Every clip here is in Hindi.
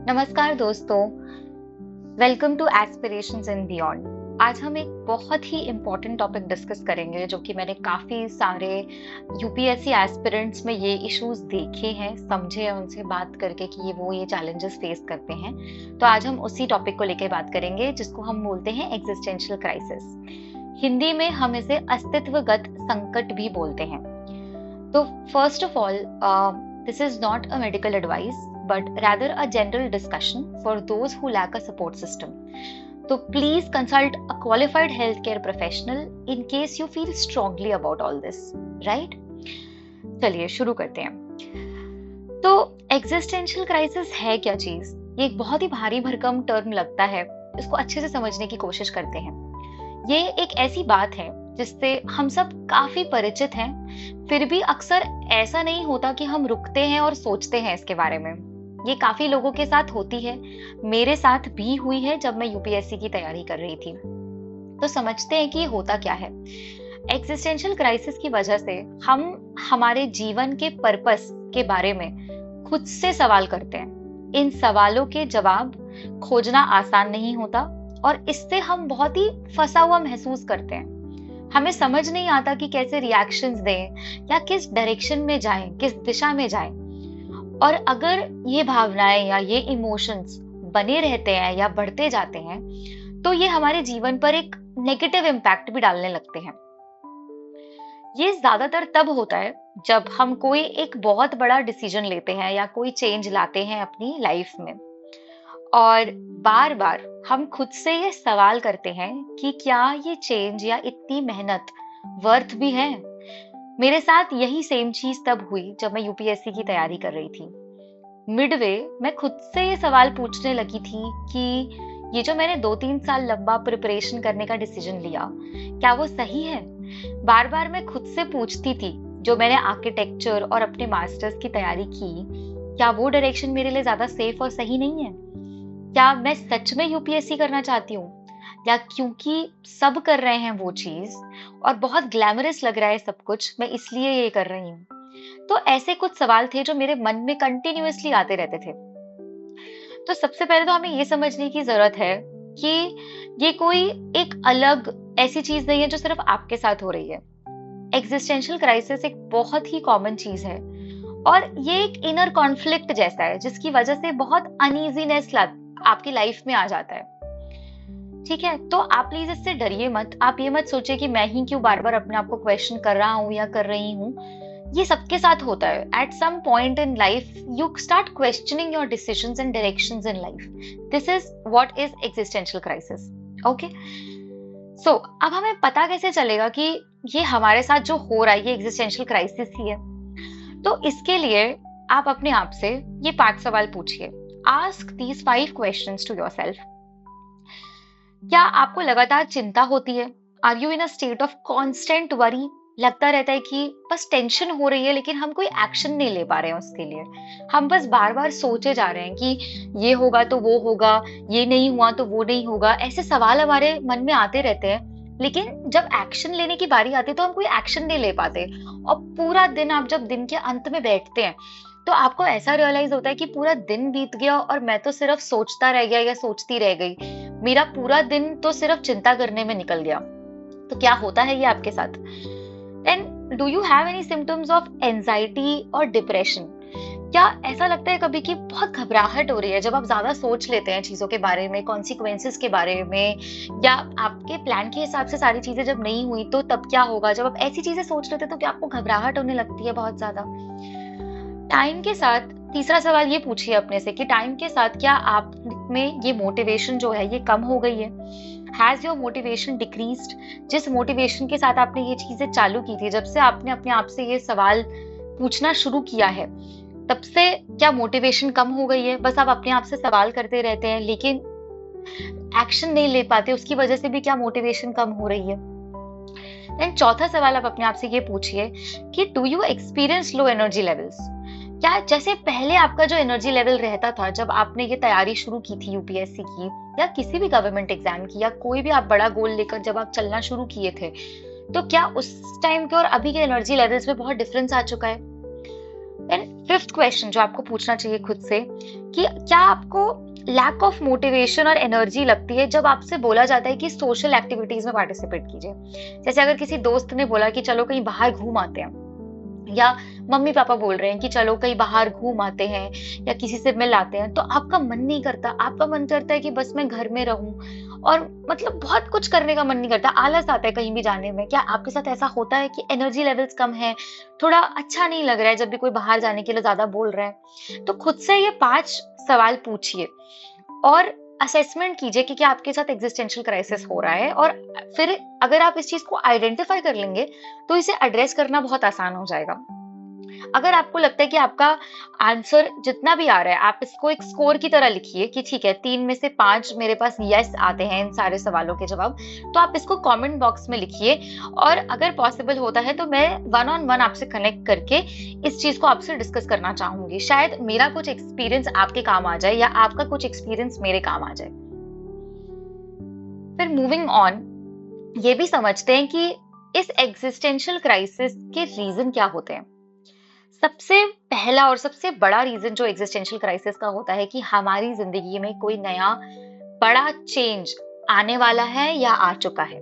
नमस्कार दोस्तों, welcome to aspirations and beyond. आज हम एक बहुत ही इम्पोर्टेंट टॉपिक डिस्कस करेंगे जो कि मैंने काफ़ी सारे यूपीएससी एस्पिरेंट्स में ये इश्यूज देखे हैं, समझे हैं उनसे बात करके कि ये चैलेंजेस फेस करते हैं। तो आज हम उसी टॉपिक को लेकर बात करेंगे जिसको हम बोलते हैं एग्जिस्टेंशियल क्राइसिस। हिंदी में हम इसे अस्तित्वगत संकट भी बोलते हैं। तो first of all, this is not a medical advice but rather a general discussion for those who lack a support system. So please consult a qualified healthcare professional in case you feel strongly about all this, right? चलिए शुरू करते हैं। तो एग्जिस्टेंशियल क्राइसिस है क्या चीज? ये एक बहुत ही भारी भरकम टर्म लगता है, इसको अच्छे से समझने की कोशिश करते हैं। ये एक ऐसी बात है जिससे हम सब काफी परिचित हैं, फिर भी अक्सर ऐसा नहीं होता कि हम रुकते हैं और सोचते हैं इसके बारे में। ये काफी लोगों के साथ होती है, मेरे साथ भी हुई है जब मैं यूपीएससी की तैयारी कर रही थी। तो समझते हैं कि ये होता क्या है। एग्जिस्टेंशियल क्राइसिस की वजह से हम हमारे जीवन के पर्पस के बारे में खुद से सवाल करते हैं। इन सवालों के जवाब खोजना आसान नहीं होता और इससे हम बहुत ही फंसा हुआ महसूस करते हैं। हमें समझ नहीं आता कि कैसे रिएक्शंस दें या किस डायरेक्शन में जाएं, किस दिशा में जाएं। और अगर ये भावनाएं या ये इमोशंस बने रहते हैं या बढ़ते जाते हैं तो ये हमारे जीवन पर एक नेगेटिव इम्पैक्ट भी डालने लगते हैं। ये ज्यादातर तब होता है जब हम कोई एक बहुत बड़ा डिसीजन लेते हैं या कोई चेंज लाते हैं अपनी लाइफ में और बार बार हम खुद से ये सवाल करते हैं कि क्या ये चेंज या इतनी मेहनत वर्थ भी है। मेरे साथ यही सेम चीज तब हुई जब मैं यूपीएससी की तैयारी कर रही थी। मिडवे मैं खुद से ये सवाल पूछने लगी थी कि ये जो मैंने 2-3 साल लंबा प्रिपरेशन करने का डिसीजन लिया, क्या वो सही है? बार बार मैं खुद से पूछती थी, जो मैंने आर्किटेक्चर और अपने मास्टर्स की तैयारी की, क्या वो डायरेक्शन मेरे लिए ज्यादा सेफ और सही नहीं है? क्या मैं सच में यूपीएससी करना चाहती हूँ या क्योंकि सब कर रहे हैं वो चीज और बहुत ग्लैमरस लग रहा है सब कुछ, मैं इसलिए ये कर रही हूँ? तो ऐसे कुछ सवाल थे जो मेरे मन में कंटिन्यूअसली आते रहते थे। तो सबसे पहले तो हमें ये समझने की जरूरत है कि ये कोई एक अलग ऐसी चीज नहीं है जो सिर्फ आपके साथ हो रही है। एग्जिस्टेंशियल क्राइसिस एक बहुत ही कॉमन चीज है और ये एक इनर कॉन्फ्लिक्ट जैसा है जिसकी वजह से बहुत अनईजीनेस आपकी लाइफ में आ जाता है। ठीक है, तो आप प्लीज इससे डरिए मत। आप ये मत सोचिए कि मैं ही क्यों बार बार अपने आप को क्वेश्चन कर रहा हूँ या कर रही हूँ। ये सबके साथ होता है। At some point in life you start questioning your decisions and directions in life. This is what is existential crisis. Okay, so अब हमें पता कैसे चलेगा कि ये हमारे साथ जो हो रहा है ये एग्जिस्टेंशियल क्राइसिस ही है? तो इसके लिए आप अपने आप से ये 5 सवाल पूछिए। Ask these 5 questions to yourself. क्या आपको लगातार चिंता होती है? Are you in a state of constant worry? लगता रहता है कि बस टेंशन हो रही है लेकिन हम कोई एक्शन नहीं ले पा रहे हैं उसके लिए। हम बस बार बार सोचे जा रहे हैं कि ये होगा तो वो होगा, ये नहीं हुआ तो वो नहीं होगा। ऐसे सवाल हमारे मन में आते रहते हैं, लेकिन जब एक्शन लेने की बारी आती है तो हम कोई एक्शन नहीं ले पाते। और पूरा दिन, आप जब दिन के अंत में बैठते हैं तो आपको ऐसा रियलाइज होता है कि पूरा दिन बीत गया और मैं तो सिर्फ सोचता रह गया या सोचती रह गई। मेरा पूरा दिन तो सिर्फ चिंता करने में निकल गया। तो क्या होता है ये आपके साथ? And do you have any symptoms of anxiety और डिप्रेशन? क्या ऐसा लगता है कभी कि बहुत घबराहट हो रही है जब आप ज्यादा सोच लेते हैं चीजों के बारे में, कॉन्सिक्वेंसेस के बारे में, या आपके प्लान के हिसाब से सारी चीजें जब नहीं हुई तो तब क्या होगा? जब आप ऐसी चीजें सोच लेते हैं तो क्या आपको घबराहट होने लगती है बहुत ज्यादा? टाइम के साथ तीसरा सवाल ये पूछिए अपने से कि टाइम के साथ क्या आप में ये मोटिवेशन जो है ये कम हो गई है? Has your motivation decreased? जिस मोटिवेशन के साथ आपने ये चीजें चालू की थी, जब से आपने अपने आप से ये सवाल पूछना शुरू किया है, तब से क्या मोटिवेशन कम हो गई है? बस आप अपने आप से सवाल करते रहते हैं लेकिन एक्शन नहीं ले पाते, उसकी वजह से भी क्या मोटिवेशन कम हो रही है? देन चौथा सवाल आप अपने आप से ये पूछिए कि do you experience low energy levels? क्या जैसे पहले आपका जो एनर्जी लेवल रहता था जब आपने ये तैयारी शुरू की थी यूपीएससी की या किसी भी गवर्नमेंट एग्जाम की या कोई भी आप बड़ा गोल लेकर जब आप चलना शुरू किए थे, तो क्या उस टाइम के और अभी के एनर्जी लेवल्स में बहुत डिफरेंस आ चुका है? देन फिफ्थ क्वेश्चन जो आपको पूछना चाहिए खुद से कि क्या आपको लैक ऑफ मोटिवेशन और एनर्जी लगती है जब आपसे बोला जाता है कि सोशल एक्टिविटीज में पार्टिसिपेट कीजिए। जैसे अगर किसी दोस्त ने बोला कि चलो कहीं बाहर घूम आते हैं, या मम्मी पापा बोल रहे हैं कि चलो कहीं बाहर घूम आते हैं या किसी से मिल आते हैं, तो आपका मन नहीं करता, आपका मन करता है कि बस मैं घर में रहूं, और मतलब बहुत कुछ करने का मन नहीं करता, आलस आता है कहीं भी जाने में। क्या आपके साथ ऐसा होता है कि एनर्जी लेवल्स कम है, थोड़ा अच्छा नहीं लग रहा है जब भी कोई बाहर जाने के लिए ज्यादा बोल रहा है? तो खुद से ये 5 सवाल पूछिए और असेसमेंट कीजिए कि क्या आपके साथ एग्जिस्टेंशियल क्राइसिस हो रहा है, और फिर अगर आप इस चीज को आइडेंटिफाई कर लेंगे तो इसे एड्रेस करना बहुत आसान हो जाएगा। अगर आपको लगता है कि आपका आंसर जितना भी आ रहा है, आप इसको एक स्कोर की तरह लिखिए कि ठीक है 3 में से 5 मेरे पास यस आते हैं इन सारे सवालों के जवाब, तो आप इसको कमेंट बॉक्स में लिखिए। और अगर पॉसिबल होता है तो मैं 1-on-1 आपसे कनेक्ट करके इस चीज को आपसे डिस्कस करना चाहूंगी। शायद मेरा कुछ एक्सपीरियंस आपके काम आ जाए या आपका कुछ एक्सपीरियंस मेरे काम आ जाए। फिर मूविंग ऑन, ये भी समझते हैं कि इस एग्जिस्टेंशियल क्राइसिस के रीजन क्या होते हैं। सबसे पहला और सबसे बड़ा रीजन जो एग्जिस्टेंशियल क्राइसिस का होता है कि हमारी जिंदगी में कोई नया बड़ा चेंज आने वाला है या आ चुका है।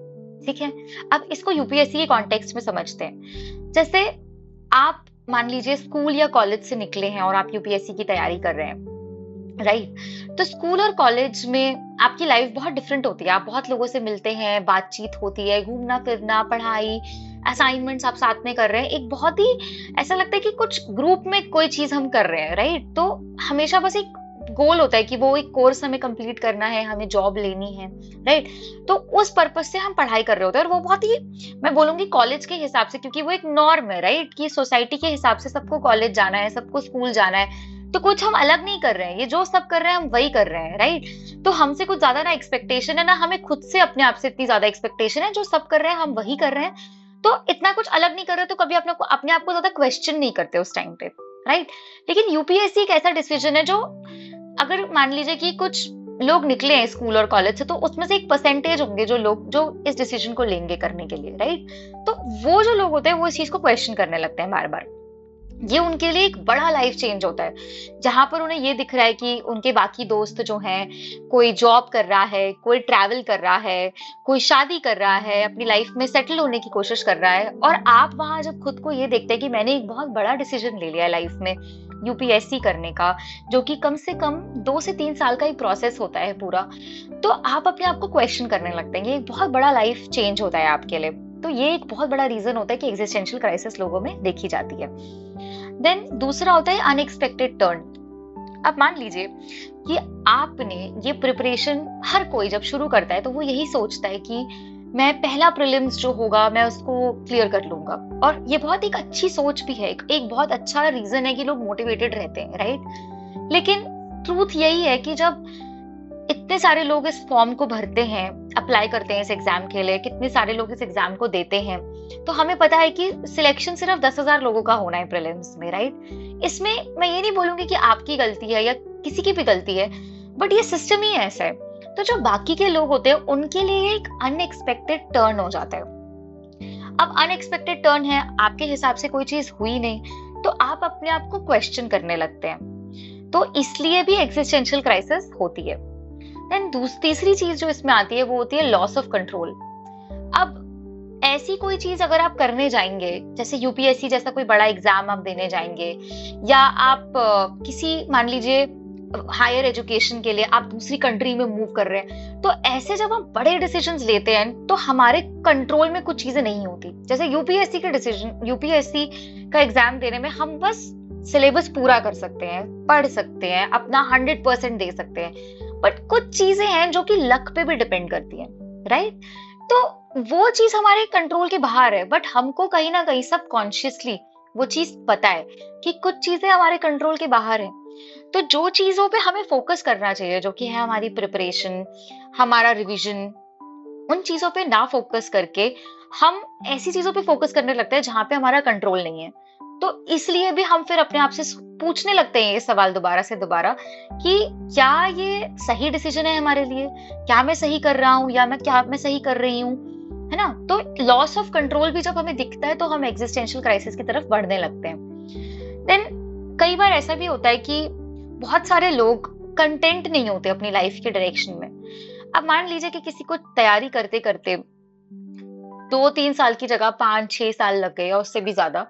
ठीक है, अब इसको यूपीएससी के कॉन्टेक्स्ट में समझते हैं। जैसे आप मान लीजिए स्कूल या कॉलेज से निकले हैं और आप यूपीएससी की तैयारी कर रहे हैं, राइट? तो स्कूल और कॉलेज में आपकी लाइफ बहुत डिफरेंट होती है। आप बहुत लोगों से मिलते हैं, बातचीत होती है, घूमना फिरना, पढ़ाई, असाइनमेंट्स आप साथ में कर रहे हैं। एक बहुत ही ऐसा लगता है कि कुछ ग्रुप में कोई चीज हम कर रहे हैं, राइट? तो हमेशा बस एक गोल होता है कि वो एक कोर्स हमें कंप्लीट करना है, हमें जॉब लेनी है, राइट? तो उस पर्पज से हम पढ़ाई कर रहे होते हैं, और वो बहुत ही, मैं बोलूंगी कॉलेज के हिसाब से, क्योंकि वो एक नॉर्म है, राइट? कि सोसाइटी के हिसाब से सबको कॉलेज जाना है, सबको स्कूल जाना है, तो कुछ हम अलग नहीं कर रहे हैं, ये जो सब कर रहे हैं हम वही कर रहे हैं, राइट? तो हमसे कुछ ज्यादा ना एक्सपेक्टेशन है, ना हमें खुद से अपने आप से इतनी ज्यादा एक्सपेक्टेशन है। जो सब कर रहे हैं हम वही कर रहे हैं, तो इतना कुछ अलग नहीं कर रहे, तो कभी अपने आप को ज्यादा क्वेश्चन नहीं करते उस टाइम पे, राइट? लेकिन यूपीएससी एक ऐसा डिसीजन है जो, अगर मान लीजिए कि कुछ लोग निकले हैं स्कूल और कॉलेज से, तो उसमें से एक परसेंटेज होंगे जो लोग जो इस डिसीजन को लेंगे करने के लिए, राइट? तो वो जो लोग होते हैं वो इस चीज को क्वेश्चन करने लगते हैं बार बार। ये उनके लिए एक बड़ा लाइफ चेंज होता है, जहां पर उन्हें ये दिख रहा है कि उनके बाकी दोस्त जो हैं, कोई जॉब कर रहा है, कोई ट्रैवल कर रहा है, कोई शादी कर रहा है, अपनी लाइफ में सेटल होने की कोशिश कर रहा है, और आप वहां जब खुद को ये देखते हैं कि मैंने एक बहुत बड़ा डिसीजन ले लिया है लाइफ में, यूपीएससी करने का, जो कि कम से कम 2 से 3 साल का एक प्रोसेस होता है पूरा, तो आप अपने आप को क्वेश्चन करने लगते हैं। ये एक बहुत बड़ा लाइफ चेंज होता है आपके लिए। तो ये एक बहुत बड़ा रीजन होता है कि एग्जिस्टेंशियल क्राइसिस लोगों में देखी जाती है। देन दूसरा होता है अनएक्सपेक्टेड टर्न। अब मान लीजिए कि आपने ये प्रिपरेशन, हर कोई जब शुरू करता है तो वो यही सोचता है कि मैं पहला प्रीलिम्स जो होगा मैं उसको क्लियर कर लूंगा, और ये बहुत एक अच्छी सोच भी है, एक बहुत अच्छा रीजन है कि लोग मोटिवेटेड रहते हैं, राइट? लेकिन ट्रूथ यही है कि जब इतने सारे लोग इस फॉर्म को भरते हैं, अप्लाई करते हैं इस एग्जाम के लिए, कितने सारे लोग इस एग्जाम को देते हैं, तो हमें पता है कि सिलेक्शन सिर्फ 10,000 लोगों का होना है प्रीलिम्स में, राइट? इसमें मैं ये नहीं बोलूंगी कि आपकी गलती है या किसी की भी गलती है, बट ये सिस्टम ही ऐसा है। तो जो बाकी के लोग होते हैं उनके लिए एक अनएक्सपेक्टेड टर्न हो जाता है। अब अनएक्सपेक्टेड टर्न है, आपके हिसाब से कोई चीज हुई नहीं, तो आप अपने आप को क्वेश्चन करने लगते हैं, तो इसलिए भी एग्जिस्टेंशियल क्राइसिस होती है। देन तीसरी चीज जो इसमें आती है वो होती है लॉस ऑफ कंट्रोल। अब ऐसी कोई चीज अगर आप करने जाएंगे, जैसे यूपीएससी जैसा कोई बड़ा एग्जाम आप देने जाएंगे, या आप किसी, मान लीजिए हायर एजुकेशन के लिए आप दूसरी कंट्री में मूव कर रहे हैं, तो ऐसे जब हम बड़े डिसीजंस लेते हैं तो हमारे कंट्रोल में कुछ चीजें नहीं होती। जैसे यूपीएससी के डिसीजन, यूपीएससी का एग्जाम देने में हम बस सिलेबस पूरा कर सकते हैं, पढ़ सकते हैं, अपना 100% दे सकते हैं, बट कुछ चीजें हैं जो कि लक पे भी डिपेंड करती हैं, राइट? तो वो चीज हमारे कंट्रोल के बाहर है, बट हमको कहीं ना कहीं सबकॉन्शियसली वो चीज पता है कि कुछ चीजें हमारे कंट्रोल के बाहर है। तो जो चीजों पे हमें फोकस करना चाहिए, जो कि है हमारी प्रिपरेशन, हमारा रिवीजन, उन चीजों पे ना फोकस करके हम ऐसी चीजों पे फोकस करने लगते हैं जहां पे हमारा कंट्रोल नहीं है। तो इसलिए भी हम फिर अपने आप से पूछने लगते हैं ये सवाल दोबारा से दोबारा कि क्या ये सही डिसीजन है हमारे लिए, क्या मैं सही कर रहा हूँ, या क्या मैं सही कर रही हूँ, है ना? तो लॉस ऑफ कंट्रोल भी जब हमें दिखता है तो हम एग्जिस्टेंशियल क्राइसिस की तरफ बढ़ने लगते हैं। देन कई बार ऐसा भी होता है कि बहुत सारे लोग कंटेंट नहीं होते अपनी लाइफ के डायरेक्शन में। अब मान लीजिए कि किसी को तैयारी करते करते 2-3 साल की जगह 5-6 साल लग गए या उससे भी ज्यादा,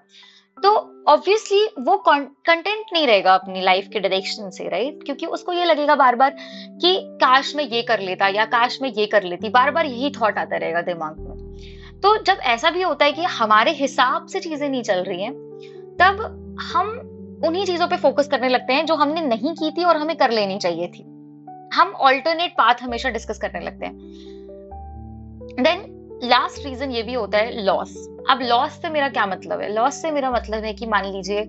तो ऑब्वियसली वो कंटेंट नहीं रहेगा अपनी लाइफ के डायरेक्शन से, राइट? क्योंकि उसको ये लगेगा बार बार कि काश मैं ये कर लेता या काश मैं ये कर लेती, बार बार यही थॉट आता रहेगा दिमाग में। तो जब ऐसा भी होता है कि हमारे हिसाब से चीजें नहीं चल रही हैं, तब हम उन्हीं चीजों पे फोकस करने लगते हैं जो हमने नहीं की थी और हमें कर लेनी चाहिए थी। हम ऑल्टरनेट पाथ हमेशा डिस्कस करने लगते हैं। देन लास्ट रीजन ये भी होता है लॉस। अब लॉस से मेरा क्या मतलब है? लॉस से मेरा मतलब है कि मान लीजिए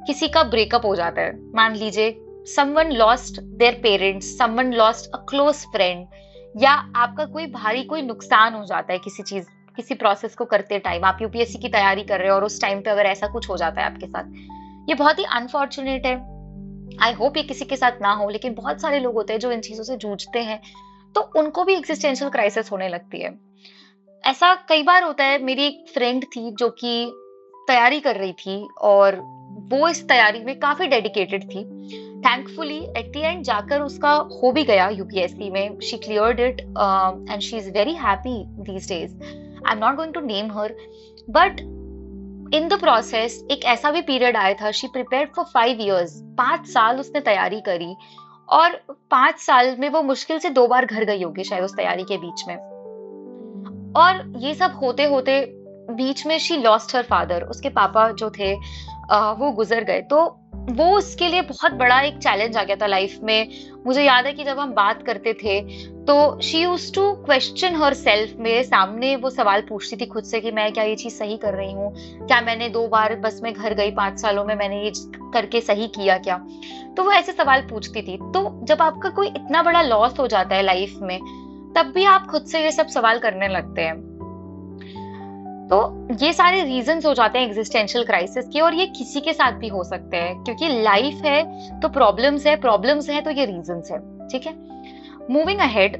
किसी का ब्रेकअप हो जाता है, मान लीजिए someone lost their parents, someone lost a close friend, या आपका कोई नुकसान हो जाता है किसी प्रोसेस को करते टाइम। आप यूपीएससी की तैयारी कर रहे हो और उस टाइम पे अगर ऐसा कुछ हो जाता है आपके साथ, ये बहुत ही अनफॉर्चुनेट है। आई होप ये किसी के साथ ना हो, लेकिन बहुत सारे लोग होते हैं जो इन चीजों से जूझते हैं, तो उनको भी एग्जिस्टेंशियल क्राइसिस होने लगती है। ऐसा कई बार होता है। मेरी एक फ्रेंड थी जो कि तैयारी कर रही थी और वो इस तैयारी में काफी डेडिकेटेड थी। थैंकफुली एट द एंड जाकर उसका हो भी गया यूपीएससी में। She cleared it and she is very happy these days. I am not going to name her, but in the process एक ऐसा भी पीरियड आया था, शी प्रिपेयर्ड फॉर 5 years, 5 साल उसने तैयारी करी, और 5 साल में वो मुश्किल से 2 बार घर गई होगी शायद उस तैयारी के बीच में। और ये सब होते होते बीच में शी लॉस्ट हर फादर, उसके पापा जो थे वो गुजर गए। तो वो उसके लिए बहुत बड़ा एक चैलेंज आ गया था लाइफ में। मुझे याद है कि जब हम बात करते थे तो she used to question her self. मेरे सामने वो सवाल पूछती थी खुद से कि मैं क्या ये चीज सही कर रही हूँ, क्या मैंने 2 बार बस में घर गई 5 सालों में, मैंने ये करके सही किया क्या? तो वो ऐसे सवाल पूछती थी। तो जब आपका कोई इतना बड़ा लॉस हो जाता है लाइफ में, तब भी आप खुद से ये सब सवाल करने लगते हैं। तो ये सारे रीजंस हो जाते हैं एग्जिस्टेंशियल क्राइसिस के, और ये किसी के साथ भी हो सकते हैं, क्योंकि लाइफ है तो प्रॉब्लम्स है तो ये रीजंस है। ठीक है, मूविंग अहेड,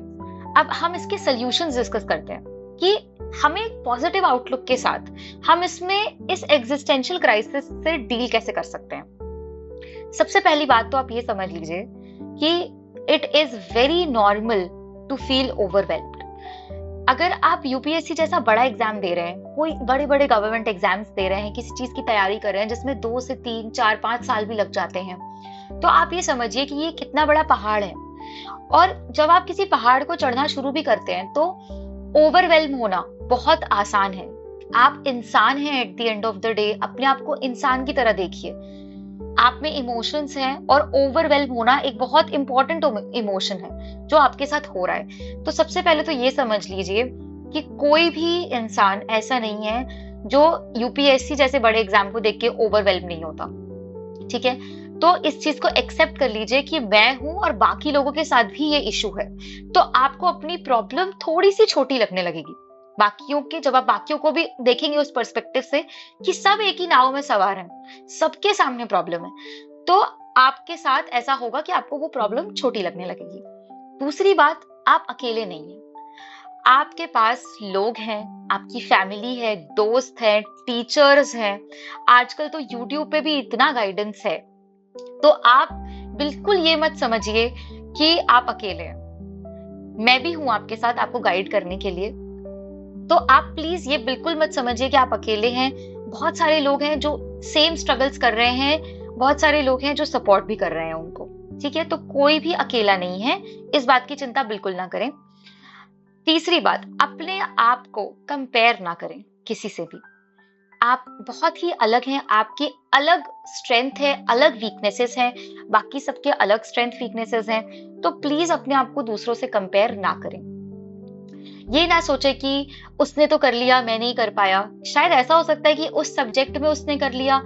अब हम इसके सॉल्यूशंस डिस्कस करते हैं कि हमें एक पॉजिटिव आउटलुक के साथ हम इस एग्जिस्टेंशियल क्राइसिस से डील कैसे कर सकते हैं। सबसे पहली बात तो आप ये समझ लीजिए कि it is very normal to feel overwhelmed. अगर आप यूपीएससी जैसा बड़ा एग्जाम दे रहे हैं, कोई बड़े बड़े गवर्नमेंट एग्जाम्स दे रहे हैं, किसी चीज की तैयारी कर रहे हैं जिसमें 2 से 3, 4, 5 साल भी लग जाते हैं, तो आप ये समझिए कि ये कितना बड़ा पहाड़ है। और जब आप किसी पहाड़ को चढ़ना शुरू भी करते हैं तो ओवरवेल्म होना बहुत आसान है। आप इंसान हैं, eight the end of the day अपने आप को इंसान की तरह देखिए। आप में इमोशंस हैं और ओवरवेल्म होना एक बहुत इंपॉर्टेंट इमोशन है जो आपके साथ हो रहा है। तो सबसे पहले तो ये समझ लीजिए कि कोई भी इंसान ऐसा नहीं है जो यूपीएससी जैसे बड़े एग्जाम को देख के ओवरवेल्म नहीं होता। ठीक है, तो इस चीज को एक्सेप्ट कर लीजिए कि मैं हूं और बाकी लोगों के साथ भी ये इशू है। तो आपको अपनी प्रॉब्लम थोड़ी सी छोटी लगने लगेगी जब आप बाकियों को भी देखेंगे उस पर्सपेक्टिव से कि सब एक ही नाव में सवार हैं, सबके सामने प्रॉब्लम है, तो आपके साथ ऐसा होगा कि आपको वो प्रॉब्लम छोटी लगने लगेगी। दूसरी बात, आप अकेले नहीं हैं। आपके पास लोग हैं, आपकी फैमिली है, दोस्त हैं, टीचर्स हैं। आजकल तो यूट्यूब पे भी इतना गाइडेंस है। तो आप बिल्कुल ये मत समझिए कि आप अकेले हैं। मैं भी हूं आपके साथ आपको गाइड करने के लिए। तो आप प्लीज ये बिल्कुल मत समझिए कि आप अकेले हैं। बहुत सारे लोग हैं जो सेम स्ट्रगल्स कर रहे हैं, बहुत सारे लोग हैं जो सपोर्ट भी कर रहे हैं उनको। ठीक है, तो कोई भी अकेला नहीं है, इस बात की चिंता बिल्कुल ना करें। तीसरी बात, अपने आप को कंपेयर ना करें किसी से भी। आप बहुत ही अलग हैं, आपकी अलग स्ट्रेंथ है, अलग वीकनेसेस हैं, बाकी सबके अलग स्ट्रेंथ वीकनेसेस हैं। तो प्लीज अपने आप को दूसरों से कंपेयर ना करें। ये ना सोचे कि उसने तो कर लिया, मैं नहीं कर पाया। शायद ऐसा हो सकता है कि उस सब्जेक्ट में उसने कर लिया,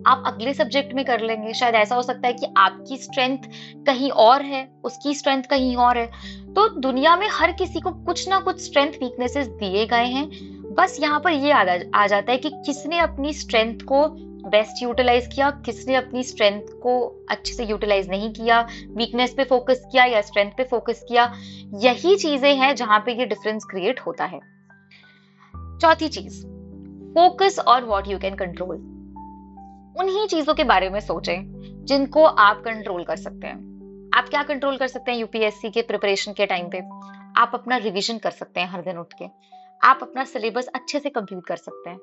आप अगले सब्जेक्ट में कर लेंगे। शायद ऐसा हो सकता है कि आपकी स्ट्रेंथ कहीं और है, उसकी स्ट्रेंथ कहीं और है। तो दुनिया में हर किसी को कुछ ना कुछ स्ट्रेंथ वीकनेसेस दिए गए हैं। बस यहाँ पर ये आ जाता है कि किसने अपनी स्ट्रेंथ को बेस्ट यूटिलाइज किया, किसने अपनी स्ट्रेंथ को अच्छे से यूटिलाइज नहीं किया, वीकनेस पे फोकस किया या स्ट्रेंथ पे फोकस किया। यही चीजें हैं जहां पे ये डिफरेंस क्रिएट होता है। चौथी चीज, focus on what you can control. उन्हीं चीजों के बारे में सोचें जिनको आप कंट्रोल कर सकते हैं। आप क्या कंट्रोल कर सकते हैं यूपीएससी के प्रिपरेशन के टाइम पे? आप अपना रिवीजन कर सकते हैं हर दिन उठ के। आप अपना सिलेबस अच्छे से कंप्लीट कर सकते हैं।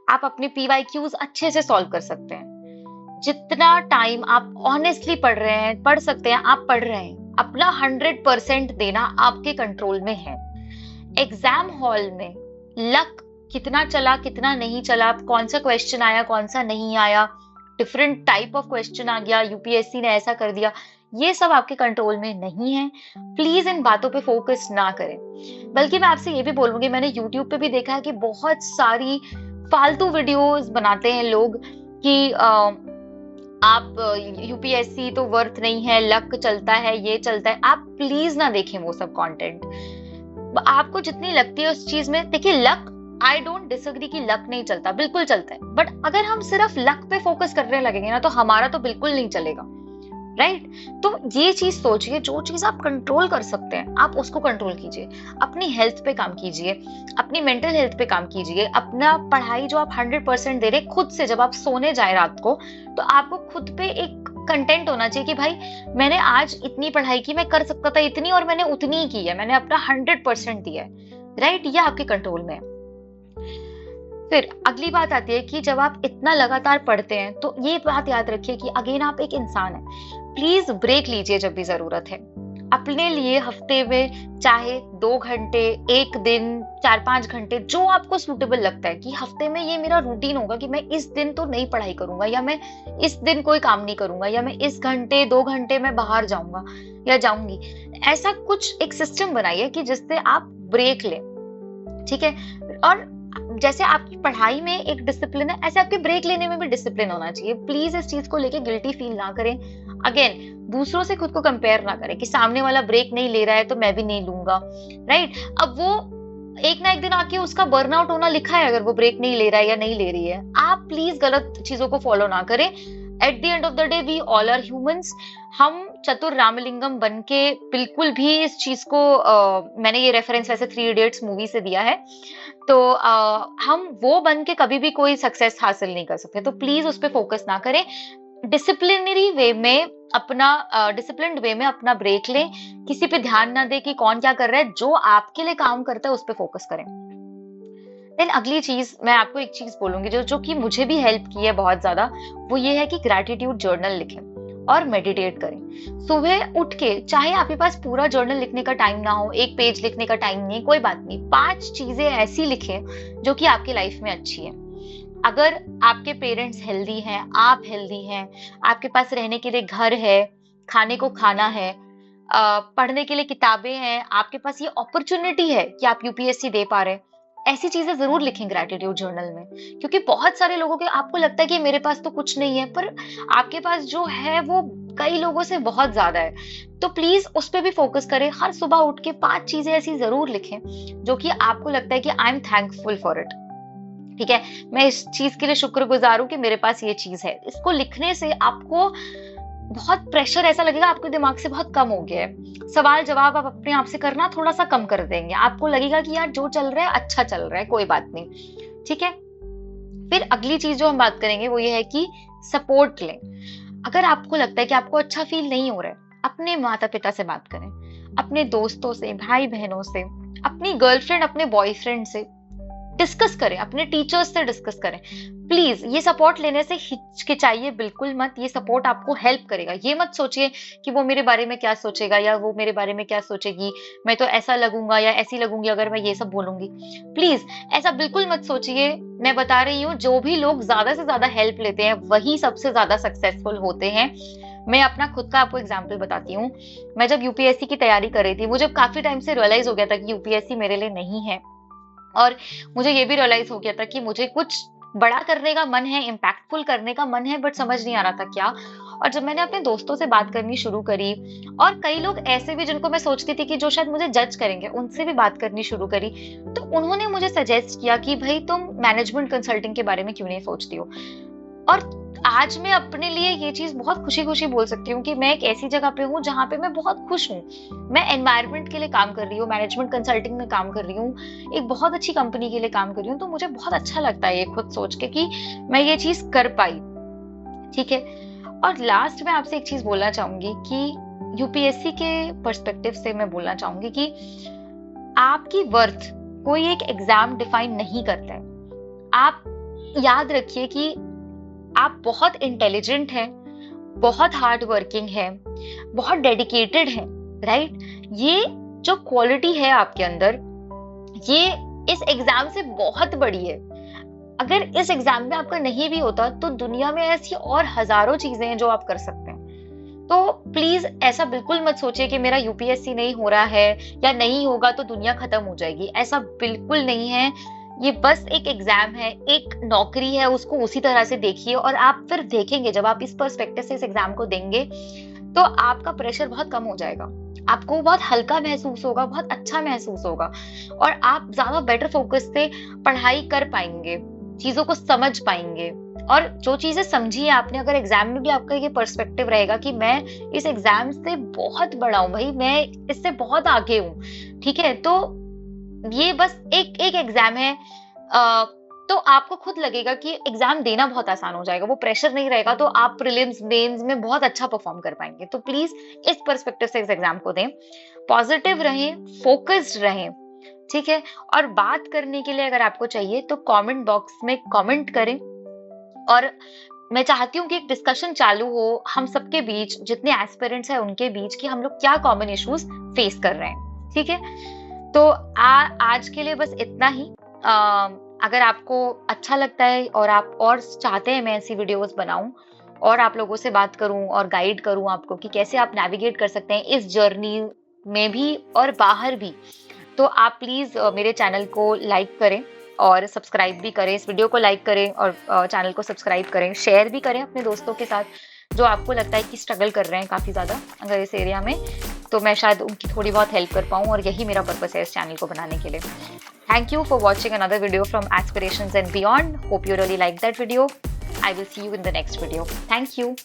आप अपने पीवाईक्यूज अच्छे से सॉल्व कर सकते हैं। जितना टाइम आप ऑनेस्टली पढ़ रहे हैं, पढ़ सकते हैं, आप पढ़ रहे हैं। अपना 100% देना आपके कंट्रोल में है। एग्जाम हॉल में लक कितना चला, कितना नहीं चला, कौन सा क्वेश्चन आया, कौन सा नहीं आया, डिफरेंट टाइप ऑफ क्वेश्चन आ गया, यूपीएससी ने ऐसा कर दिया, ये सब आपके कंट्रोल में नहीं है। प्लीज इन बातों पे फोकस ना करें। बल्कि मैं आपसे ये भी बोलूंगी, मैंने यूट्यूब पे भी देखा है कि बहुत सारी फालतू वीडियोस बनाते हैं लोग कि आप यूपीएससी तो वर्थ नहीं है, लक चलता है, ये चलता है। आप प्लीज ना देखें वो सब कंटेंट। आपको जितनी लगती है उस चीज में, देखिए लक, आई डोंट डिसएग्री कि लक नहीं चलता, बिल्कुल चलता है। बट अगर हम सिर्फ लक पे फोकस करने लगेंगे ना, तो हमारा तो बिल्कुल नहीं चलेगा, राइट? तो ये चीज सोचिए, जो चीज आप कंट्रोल कर सकते हैं आप उसको कंट्रोल कीजिए। अपनी हेल्थ पे काम कीजिए, अपनी मेंटल हेल्थ पे काम कीजिए। अपना पढ़ाई जो आप 100% दे रहे, खुद से जब आप सोने जाए रात को, तो आपको खुद पे एक कंटेंट होना चाहिए कि भाई मैंने आज इतनी पढ़ाई की, मैं कर सकता था इतनी और मैंने उतनी ही की है, मैंने अपना 100% दिया है, राइट? ये आपके कंट्रोल में है। फिर अगली बात आती है कि जब आप इतना लगातार पढ़ते हैं, तो ये बात याद रखिए कि अगेन आप एक इंसान हैं। प्लीज ब्रेक लीजिए जब भी जरूरत है। अपने लिए हफ्ते में चाहे 2 घंटे, 1 दिन, 4-5 घंटे, जो आपको सूटेबल लगता है कि हफ्ते में ये मेरा रूटीन होगा कि मैं इस दिन तो नहीं पढ़ाई करूंगा, या मैं इस दिन कोई काम नहीं करूंगा, या मैं इस घंटे 2 घंटे में बाहर जाऊंगा या जाऊंगी। ऐसा कुछ एक सिस्टम बनाइए कि जिससे आप ब्रेक लें, ठीक है? और जैसे आपकी पढ़ाई में एक डिसिप्लिन है, ऐसे आपके ब्रेक लेने में भी डिसिप्लिन होना चाहिए। प्लीज इस चीज को लेके गिल्टी फील ना करें। अगेन, दूसरों से खुद को कंपेयर ना करें कि सामने वाला ब्रेक नहीं ले रहा है तो मैं भी नहीं लूंगा, राइट? अब वो एक ना एक दिन आके उसका बर्नआउट होना लिखा है, अगर वो ब्रेक नहीं ले रहा है या नहीं ले रही है। आप प्लीज गलत चीजों को फॉलो ना करें। At the end of the day we all are humans. हम चतुर रामलिंगम बन के बिल्कुल भी इस चीज को मैंने ये रेफरेंस वैसे 3 इडियट्स मूवी से दिया है, तो हम वो बन के कभी भी कोई सक्सेस हासिल नहीं कर सकते। तो प्लीज उस पर फोकस ना करें। डिसिप्लिनरी वे में अपना डिसिप्लिन्ड वे में अपना ब्रेक लें। किसी पे ध्यान ना दे कि कौन क्या कर रहा है, जो आपके लिए काम करता है उस पर फोकस करें। देन अगली चीज मैं आपको एक चीज बोलूंगी जो कि मुझे भी हेल्प की है बहुत ज्यादा, वो ये है कि ग्रैटिट्यूड जर्नल लिखें और मेडिटेट करें। सुबह उठ के, चाहे आपके पास पूरा जर्नल लिखने का टाइम ना हो, 1 पेज लिखने का टाइम नहीं, कोई बात नहीं, 5 चीजें ऐसी लिखें जो कि आपकी लाइफ में अच्छी है। अगर आपके पेरेंट्स हेल्दी हैं, आप हेल्दी हैं, आपके पास रहने के लिए घर है, खाने को खाना है, पढ़ने के लिए किताबें हैं, आपके पास ये अपॉर्चुनिटी है कि आप यूपीएससी दे पा रहे हैं, ऐसी चीजें जरूर लिखें ग्रैटिट्यूड जर्नल में। क्योंकि बहुत सारे लोगों के, आपको लगता है कि मेरे पास तो कुछ नहीं है, पर आपके पास जो है वो कई लोगों से बहुत ज्यादा है। तो प्लीज उस पर भी फोकस करें। हर सुबह उठ के 5 चीजें ऐसी जरूर लिखें जो कि आपको लगता है कि I am thankful for it, ठीक है? मैं इस चीज के लिए शुक्रगुजार हूं कि मेरे पास ये चीज है। इसको लिखने से आपको बहुत प्रेशर ऐसा लगेगा, आपके दिमाग से बहुत कम हो गया है। सवाल जवाब आप अपने आप से करना थोड़ा सा कम कर देंगे। आपको लगेगा कि यार जो चल रहा है अच्छा चल रहा है, कोई बात नहीं, ठीक है? फिर अगली चीज जो हम बात करेंगे वो ये है कि सपोर्ट लें। अगर आपको लगता है कि आपको अच्छा फील नहीं हो रहा है, अपने माता पिता से बात करें, अपने दोस्तों से, भाई बहनों से, अपनी गर्लफ्रेंड, अपने बॉयफ्रेंड से डिस्कस करें, अपने टीचर्स से डिस्कस करें। प्लीज ये सपोर्ट लेने से हिचकिचाइए बिल्कुल मत। ये सपोर्ट आपको हेल्प करेगा। ये मत सोचिए कि वो मेरे बारे में क्या सोचेगा या वो मेरे बारे में क्या सोचेगी, मैं तो ऐसा लगूंगा या ऐसी लगूंगी अगर मैं ये सब बोलूंगी। प्लीज ऐसा बिल्कुल मत सोचिए। मैं बता रही हूँ, जो भी लोग ज्यादा से ज्यादा हेल्प लेते हैं वही सबसे ज्यादा सक्सेसफुल होते हैं। मैं अपना खुद का आपको एग्जाम्पल बताती हूँ। मैं जब यूपीएससी की तैयारी कर रही थी, मुझे काफी टाइम से रियलाइज हो गया था कि यूपीएससी मेरे लिए नहीं है, और मुझे ये भी रियलाइज हो गया था कि मुझे कुछ बड़ा करने का मन है, इम्पैक्टफुल करने का मन है, बट समझ नहीं आ रहा था क्या। और जब मैंने अपने दोस्तों से बात करनी शुरू करी, और कई लोग ऐसे भी जिनको मैं सोचती थी कि जो शायद मुझे जज करेंगे, उनसे भी बात करनी शुरू करी, तो उन्होंने मुझे सजेस्ट किया कि भाई तुम मैनेजमेंट कंसल्टिंग के बारे में क्यों नहीं सोचती हो। और आज मैं अपने लिए ये चीज बहुत खुशी खुशी बोल सकती हूँ कि मैं एक ऐसी जगह पे हूँ जहाँ पे मैं बहुत खुश हूँ। मैं एनवायरनमेंट के लिए काम कर रही हूँ, मैनेजमेंट कंसल्टिंग में काम कर रही हूँ, एक बहुत अच्छी कंपनी के लिए काम कर रही हूँ। तो मुझे बहुत अच्छा लगता है ये खुद सोच के कि मैं ये चीज कर पाई, ठीक है? और लास्ट में आपसे एक चीज बोलना चाहूंगी कि यूपीएससी के पर्सपेक्टिव से मैं बोलना चाहूंगी कि आपकी वर्थ कोई एक एग्जाम डिफाइन नहीं करता है। आप याद रखिए कि आप बहुत इंटेलिजेंट हैं, बहुत हार्ड वर्किंग हैं, बहुत डेडिकेटेड हैं, राइट? ये जो क्वालिटी है आपके अंदर, ये इस एग्जाम से बहुत बड़ी है। अगर इस एग्जाम में आपका नहीं भी होता तो दुनिया में ऐसी और हजारों चीजें हैं जो आप कर सकते हैं। तो प्लीज ऐसा बिल्कुल मत सोचिए कि मेरा यूपीएससी नहीं हो रहा है या नहीं होगा तो दुनिया खत्म हो जाएगी। ऐसा बिल्कुल नहीं है। ये बस एक एग्जाम है, एक नौकरी है, उसको उसी तरह से देखिए। और आप फिर देखेंगे, जब आप इस पर्सपेक्टिव से इस एग्जाम को देंगे तो आपका प्रेशर बहुत कम हो जाएगा, आपको बहुत हल्का महसूस होगा, बहुत अच्छा महसूस होगा, और आप ज्यादा बेटर फोकस से पढ़ाई कर पाएंगे, चीजों को समझ पाएंगे। और जो चीजें समझी है आपने, अगर एग्जाम में भी आपका ये पर्सपेक्टिव रहेगा कि मैं इस एग्जाम से बहुत बड़ा हूं भाई, मैं इससे बहुत आगे हूं, ठीक है, तो ये बस एक एग्जाम है, तो आपको खुद लगेगा कि एग्जाम देना बहुत आसान हो जाएगा, वो प्रेशर नहीं रहेगा, तो आप प्रीलिम्स मेंस में बहुत अच्छा परफॉर्म कर पाएंगे। तो प्लीज इस पर्सपेक्टिव से इस एग्जाम को दें, पॉजिटिव रहें, फोकस्ड रहें, ठीक है। और बात करने के लिए अगर आपको चाहिए तो कमेंट बॉक्स में कमेंट करें, और मैं चाहती हूँ कि एक डिस्कशन चालू हो हम सबके बीच, जितने एस्पिरेंट्स हैं उनके बीच, कि हम लोग क्या कॉमन इश्यूज फेस कर रहे हैं, ठीक है। तो आज के लिए बस इतना ही। अगर आपको अच्छा लगता है और आप और चाहते हैं मैं ऐसी वीडियोस बनाऊं और आप लोगों से बात करूं और गाइड करूं आपको कि कैसे आप नेविगेट कर सकते हैं इस जर्नी में भी और बाहर भी, तो आप प्लीज मेरे चैनल को लाइक करें और सब्सक्राइब भी करें। इस वीडियो को लाइक करें और चैनल को सब्सक्राइब करें, शेयर भी करें अपने दोस्तों के साथ जो आपको लगता है कि स्ट्रगल कर रहे हैं काफी ज्यादा अगर इस एरिया में, तो मैं शायद उनकी थोड़ी बहुत हेल्प कर पाऊं, और यही मेरा पर्पस है इस चैनल को बनाने के लिए। Thank you for watching another video from aspirations and beyond. Hope you really like that video. I will see you in the next video. Thank you.